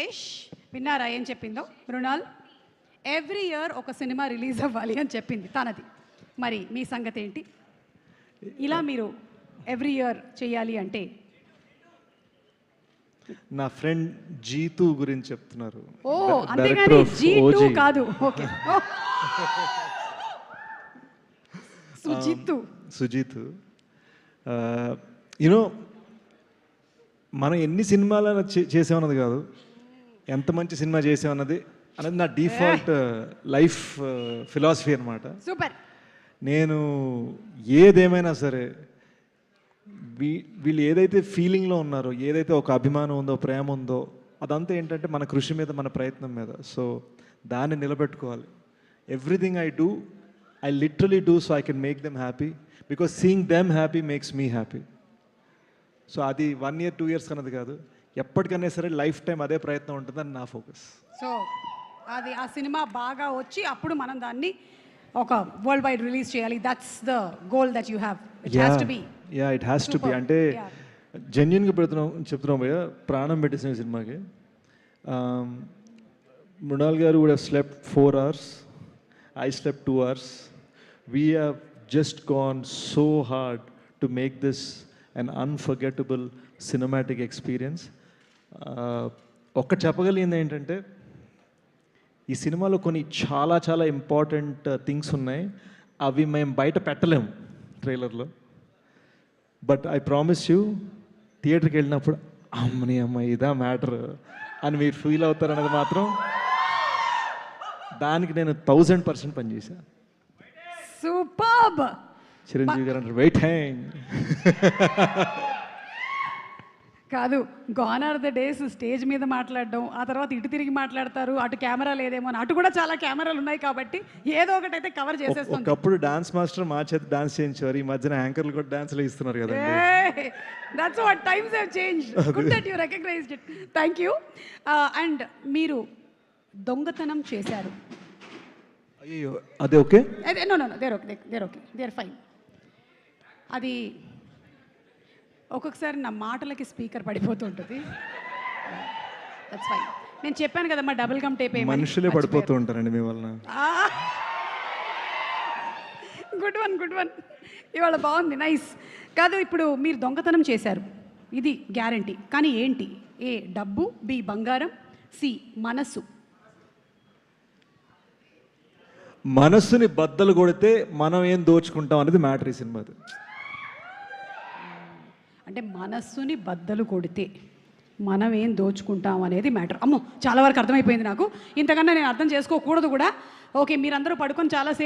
సురేష్ విన్నారా ఏం చెప్పిందో? మృణాల్ ఎవ్రీ ఇయర్ ఒక సినిమా రిలీజ్ అవ్వాలి అని చెప్పింది తనది. మరి మీ సంగతి ఏంటి? ఇలా మీరు ఎవ్రీ ఇయర్ చేయాలి అంటే? నా ఫ్రెండ్ జీతు గురించి చెప్తున్నారు. ఓ అంతేగాని జీతు కాదు. ఓకే, సుజిత్. యూనో మనం ఎన్ని సినిమాలు చేసామన్నది కాదు, ఎంత మంచి సినిమా చేసామన్నది అనేది నా డిఫాల్ట్ లైఫ్ ఫిలాసఫీ అనమాట. సూపర్. నేను ఏదేమైనా సరే వీళ్ళు ఏదైతే ఫీలింగ్లో ఉన్నారో, ఏదైతే ఒక అభిమానం ఉందో, ప్రేమ ఉందో, అదంతా ఏంటంటే మన కృషి మీద, మన ప్రయత్నం మీద. సో దాన్ని నిలబెట్టుకోవాలి. Everything I do, I literally do so I can make them happy, because seeing them happy makes me happy. So అది 1 year 2 years అన్నది కాదు, ఎప్పటికైనా సరే లైఫ్ టైం అదే ప్రయత్నం ఉంటుందని నా ఫోకస్. సో అది ఆ సినిమా బాగా వచ్చి అప్పుడు మనం దాన్ని ఒక వరల్డ్ వైడ్ రిలీజ్ చేయాలి. That's the goal that you have. It has to be. Yeah, it has to be. అంటే జెన్యున్గా చెప్తున్నాం భయ్య, ప్రాణం పెట్టేసిన సినిమాకి. మృణాల్ గారు would have slept 4 hours. I slept 2 hours. We have just gone so hard to make this an unforgettable cinematic experience. ఒక్క చెప్పగలిగింది ఏంటంటే, ఈ సినిమాలో కొన్ని చాలా చాలా ఇంపార్టెంట్ థింగ్స్ ఉన్నాయి. అవి మేము బయట పెట్టలేము ట్రైలర్లో. బట్ ఐ ప్రామిస్ యూ, థియేటర్కి వెళ్ళినప్పుడు అమ్మ ఇదా మ్యాటర్ అని మీరు ఫీల్ అవుతారన్నది మాత్రం, దానికి నేను 1000% పనిచేశాను. సూపర్బ్. చిరంజీవి గారు అంటారు వెయిటింగ్. కాదు, gone are the days stage మీద మాట్లాడడం, ఆ తర్వాత ఇటు తిరిగి మాట్లాడతారు, అటు కెమెరా లేదేమో అని. అటు కూడా చాలా కెమెరాలు ఉన్నాయి కాబట్టి ఏదో ఒకటైతే కవర్ చేసేస్తాం. ఒకప్పుడు డాన్స్ మాస్టర్ మా చేత డాన్స్ చేయించేవారు, ఈ మధ్యన యాంకర్లు కూడా డాన్స్లు ఇస్తున్నారు కదా. That's what times have changed. Good that you recognised it. Thank you. And మీరు దొంగతనం చేశారు. అయ్యో, అదే okay. No they're okay, they're fine. అది ఒక్కొక్కసారి నా మాటలకి స్పీకర్ పడిపోతుంటుంది. That's fine. నేను చెప్పాను కదా మా డబుల్ గమ్ టేప్ మనుషులే పడిపోతూ ఉంటారండి మీ వలన. Good one. ఇవాళ బాగుంది, నైస్. కాదు, ఇప్పుడు మీరు దొంగతనం చేశారు, ఇది గ్యారంటీ. కానీ ఏంటి? ఏ డబ్బు, బి బంగారం, సి మనస్సు. మనస్సుని బద్దలు కొడితే మనం ఏం దోచుకుంటాం అనేది మ్యాటర్ ఈ సినిమాది. అంటే మనస్సుని బద్దలు కొడితే మనం ఏం దోచుకుంటాం అనేది మ్యాటర్. అమ్మో, చాలా వరకు అర్థమైపోయింది నాకు. ఇంతకన్నా నేను అర్థం చేసుకోకూడదు కూడా. ఓకే, మీరందరూ పడుకొని చాలా